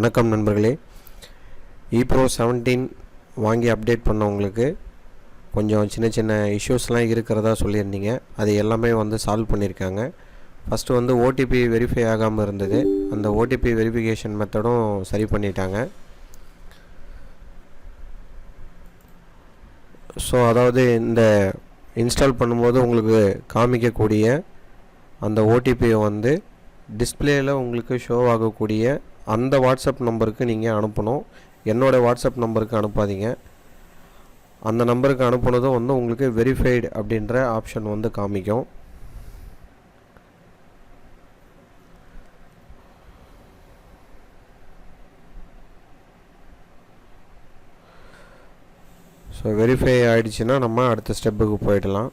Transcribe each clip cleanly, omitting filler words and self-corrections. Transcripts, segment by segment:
வணக்கம் நண்பர்களே. ePro 17 வாங்கி அப்டேட் பண்ணவங்களுக்கு கொஞ்சம் சின்ன சின்ன இஷ்யூஸ்லாம் இருக்கிறதா சொல்லியிருந்தீங்க. அது எல்லாமே சால்வ் பண்ணியிருக்காங்க. ஃபஸ்ட்டு ஓடிபி வெரிஃபை ஆகாமல் இருந்தது. அந்த ஓடிபி வெரிஃபிகேஷன் மெத்தடும் சரி பண்ணிட்டாங்க. ஸோ அதாவது இந்த இன்ஸ்டால் பண்ணும்போது உங்களுக்கு காமிக்கக்கூடிய அந்த ஓடிபியை டிஸ்பிளேயில் உங்களுக்கு ஷோ ஆகக்கூடிய அந்த வாட்ஸ்அப் நம்பருக்கு நீங்கள் அனுப்பணும். என்னோடய வாட்ஸ்அப் நம்பருக்கு அனுப்பாதீங்க. அந்த நம்பருக்கு அனுப்புனதும் உங்களுக்கு வெரிஃபைடு அப்படின்ற ஆப்ஷன் காமிக்கும். ஸோ வெரிஃபை ஆகிடுச்சுன்னா நம்ம அடுத்த ஸ்டெப்புக்கு போயிடலாம்.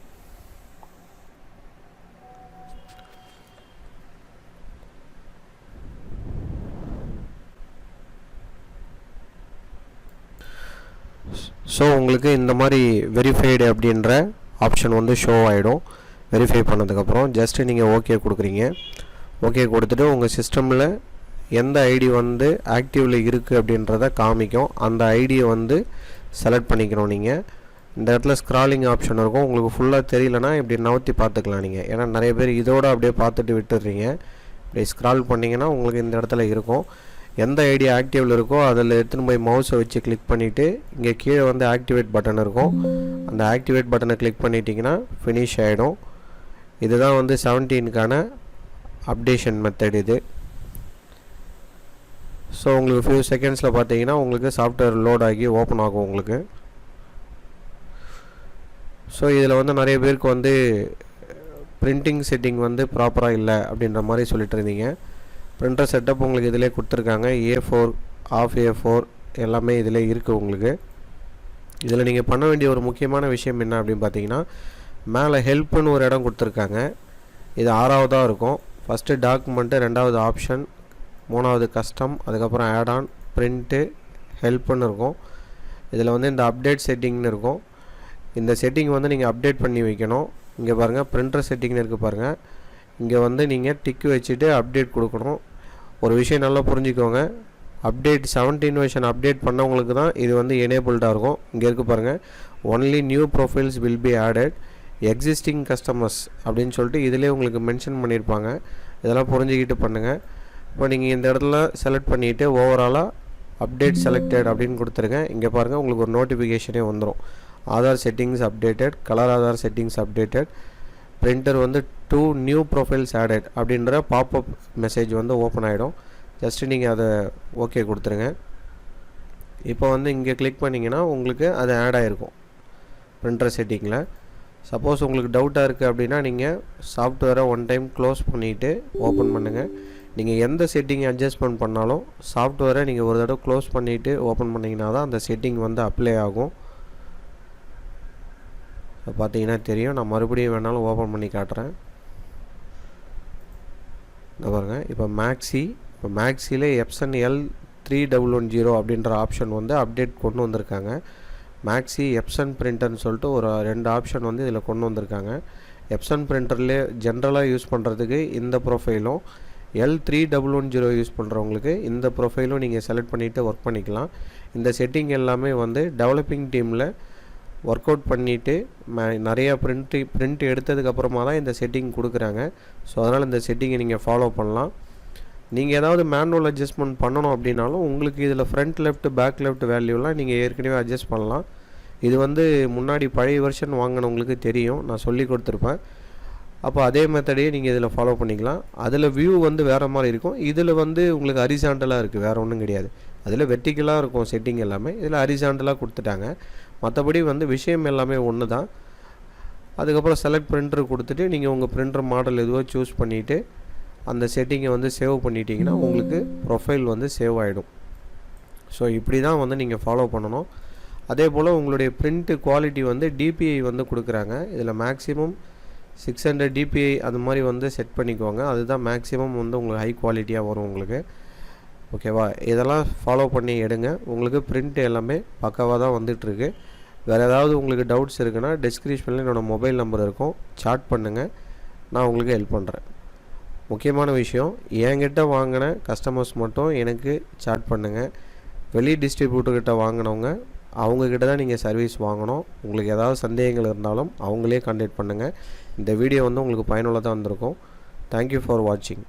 ஸோ உங்களுக்கு இந்த மாதிரி வெரிஃபைடு அப்படின்ற ஆப்ஷன் ஷோ ஆகிடும். வெரிஃபை பண்ணதுக்கப்புறம் ஜஸ்ட்டு நீங்கள் ஓகே கொடுக்குறீங்க. ஓகே கொடுத்துட்டு உங்கள் சிஸ்டமில் எந்த ஐடி ஆக்டிவில் இருக்குது அப்படின்றத காமிக்கும். அந்த ஐடியை செலக்ட் பண்ணிக்கணும். நீங்கள் இந்த இடத்துல ஸ்க்ராலிங் ஆப்ஷன் இருக்கும். உங்களுக்கு ஃபுல்லாக தெரியலனா இப்படி நவுத்தி பார்த்துக்கலாம் நீங்கள். ஏன்னா நிறைய பேர் இதோடு அப்படியே பார்த்துட்டு விட்டுடுறீங்க. இப்படி ஸ்க்ரால் பண்ணிங்கன்னா உங்களுக்கு இந்த இடத்துல இருக்கும். எந்த ஐடி ஆக்டிவில் இருக்கோ அதில் எடுத்துன்னு போய் மவுஸை வச்சு கிளிக் பண்ணிவிட்டு இங்கே கீழே ஆக்டிவேட் பட்டன் இருக்கும். அந்த ஆக்டிவேட் பட்டனை கிளிக் பண்ணிட்டீங்கன்னா ஃபினிஷ் ஆகிடும். இதுதான் 17க்கான அப்டேஷன் மெத்தட் இது. ஸோ உங்களுக்கு ஃபியூ செகண்ட்ஸில் பார்த்தீங்கன்னா உங்களுக்கு சாஃப்ட்வேர் லோட் ஆகி ஓப்பன் ஆகும் உங்களுக்கு. ஸோ இதில் நிறைய பேருக்கு பிரிண்டிங் செட்டிங் ப்ராப்பராக இல்லை அப்படின்ற மாதிரி சொல்லிட்டு இருந்தீங்க. பிரிண்டர் செட்டப் உங்களுக்கு இதிலே கொடுத்துருக்காங்க. A4 ஆஃப் A4 எல்லாமே இதில் இருக்குது உங்களுக்கு. இதில் நீங்கள் பண்ண வேண்டிய ஒரு முக்கியமான விஷயம் என்ன அப்படின்னு பார்த்தீங்கன்னா, மேலே ஹெல்ப்புன்னு ஒரு இடம் கொடுத்துருக்காங்க. இது 6வதாக இருக்கும். ஃபஸ்ட்டு டாக்குமெண்ட்டு, 2வது ஆப்ஷன், 3வது கஸ்டம், அதுக்கப்புறம் ஆட் ஆன், பிரிண்ட்டு, ஹெல்ப்புன்னு இருக்கும். இதில் இந்த அப்டேட் செட்டிங்னு இருக்கும். இந்த செட்டிங் நீங்கள் அப்டேட் பண்ணி வைக்கணும். இங்கே பாருங்கள், பிரிண்டர் செட்டிங்னு இருக்குது பாருங்கள். இங்கே நீங்கள் டிக்கு வச்சுட்டு அப்டேட் கொடுக்கணும். ஒரு விஷயம் நல்லா புரிஞ்சுக்கோங்க. அப்டேட் 17 வெர்ஷன் அப்டேட் பண்ணவங்களுக்கு தான் இது எனேபிள்டாக இருக்கும். இங்கே இருக்குது பாருங்கள், only new profiles will be added existing customers அப்படின்னு சொல்லிட்டு இதிலே உங்களுக்கு மென்ஷன் பண்ணியிருப்பாங்க. இதெல்லாம் புரிஞ்சுக்கிட்டு பண்ணுங்கள். இப்போ நீங்கள் இந்த இடத்துல செலக்ட் பண்ணிவிட்டு ஓவராலாக அப்டேட் செலக்டட் அப்படின்னு கொடுத்துருங்க. இங்கே பாருங்கள், உங்களுக்கு ஒரு நோட்டிஃபிகேஷனே வந்துடும். Aadhaar settings updated, colour Aadhaar settings updated, printer 2 new profiles added அப்படின்ற பாப்அப் மெசேஜ் ஓப்பன் ஆகிடும். ஜஸ்ட்டு நீங்கள் அதை ஓகே கொடுத்துருங்க. இப்போ இங்கே கிளிக் பண்ணிங்கன்னா உங்களுக்கு அது ஆட் ஆகிருக்கும் பிரிண்டர் செட்டிங்கில். சப்போஸ் உங்களுக்கு டவுட்டாக இருக்குது அப்படின்னா நீங்கள் சாஃப்ட்வேரை ஒன் டைம் க்ளோஸ் பண்ணிவிட்டு ஓப்பன் பண்ணுங்கள். நீங்கள் எந்த செட்டிங் அட்ஜஸ்ட்மெண்ட் பண்ணாலும் சாஃப்ட்வேரை நீங்கள் ஒரு தடவை க்ளோஸ் பண்ணிவிட்டு ஓப்பன் பண்ணிங்கன்னா தான் அந்த செட்டிங் அப்ளை ஆகும். இப்போ பார்த்தீங்கன்னா தெரியும். நான் மறுபடியும் வேணாலும் ஓப்பன் பண்ணி காட்டுறேன். இந்த பாருங்கள், இப்போ மேக்ஸியில் எப்சன் L3110 அப்படின்ற ஆப்ஷன் அப்டேட் கொண்டு வந்திருக்காங்க. மேக்ஸி எப்சன் பிரிண்டர்னு சொல்லிட்டு ஒரு 2 ஆப்ஷன் இதில் கொண்டு வந்திருக்காங்க. எப்சன் பிரிண்டர்லேயே ஜென்ரலாக யூஸ் பண்ணுறதுக்கு இந்த ப்ரொஃபைலும், L3110 யூஸ் பண்ணுறவங்களுக்கு இந்த ப்ரொஃபைலும் நீங்கள் செலக்ட் பண்ணிவிட்டு ஒர்க் பண்ணிக்கலாம். இந்த செட்டிங் எல்லாமே டெவலப்பிங் டீமில் ஒர்க் அவுட் பண்ணிவிட்டு நிறையா பிரிண்ட் எடுத்ததுக்கப்புறமா தான் இந்த செட்டிங் கொடுக்குறாங்க. ஸோ அதனால் இந்த செட்டிங்கை நீங்கள் ஃபாலோ பண்ணலாம். நீங்கள் ஏதாவது மேனுவல் அட்ஜஸ்ட்மெண்ட் பண்ணணும் அப்படின்னாலும் உங்களுக்கு இதில் ஃப்ரண்ட் லெஃப்ட் பேக் லெஃப்ட் வேல்யூலாம் நீங்கள் ஏற்கனவே அட்ஜஸ்ட் பண்ணலாம். இது முன்னாடி பழைய வெர்ஷன் வாங்கினவங்களுக்கு தெரியும், நான் சொல்லி கொடுத்துருப்பேன். அப்போ அதே மெத்தடையே நீங்கள் இதில் ஃபாலோ பண்ணிக்கலாம். அதில் வியூ வேறு மாதிரி இருக்கும். இதில் உங்களுக்கு ஹரிசாண்டலாக இருக்குது, வேறு ஒன்றும் கிடையாது. அதில் வெர்டிக்கலாக இருக்கும் செட்டிங் எல்லாமே. இதில் ஹரிசாண்டலாக கொடுத்துட்டாங்க. மற்றபடி விஷயம் எல்லாமே ஒன்று தான். அதுக்கப்புறம் செலக்ட் பிரிண்டர் கொடுத்துட்டு நீங்கள் உங்கள் பிரிண்டர் மாடல் எதுவோ சூஸ் பண்ணிவிட்டு அந்த செட்டிங்கை சேவ் பண்ணிட்டீங்கன்னா உங்களுக்கு ப்ரொஃபைல் சேவ் ஆகிடும். ஸோ இப்படி தான் நீங்கள் ஃபாலோ பண்ணணும். அதே போல் உங்களுடைய பிரிண்ட் குவாலிட்டி DPI கொடுக்குறாங்க. இதில் மேக்ஸிமம் 600 DPI அது மாதிரி செட் பண்ணிக்கோங்க. அதுதான் மேக்ஸிமம் உங்களுக்கு ஹை குவாலிட்டியாக வரும் உங்களுக்கு. ஓகேவா? இதெல்லாம் ஃபாலோ பண்ணி எடுங்க. உங்களுக்கு பிரிண்ட் எல்லாமே பக்காவாக தான் வந்துட்டுருக்கு. வேறு ஏதாவது உங்களுக்கு டவுட்ஸ் இருக்குன்னா டிஸ்கிரிப்ஷனில் என்னோடய மொபைல் நம்பர் இருக்கும், சாட் பண்ணுங்கள், நான் உங்களுக்கு ஹெல்ப் பண்ணுறேன். முக்கியமான விஷயம், என்கிட்ட வாங்கின கஸ்டமர்ஸ் மட்டும் எனக்கு சாட் பண்ணுங்கள். வெளி டிஸ்ட்ரிபியூட்டர்கிட்ட வாங்கினவங்க அவங்கக்கிட்ட தான் நீங்கள் சர்வீஸ் வாங்கணும். உங்களுக்கு ஏதாவது சந்தேகங்கள் இருந்தாலும் அவங்களே கான்டாக்ட் பண்ணுங்கள். இந்த வீடியோ வந்து உங்களுக்கு பயனுள்ளதாக வந்திருக்கும். தேங்க்யூ ஃபார் வாட்சிங்.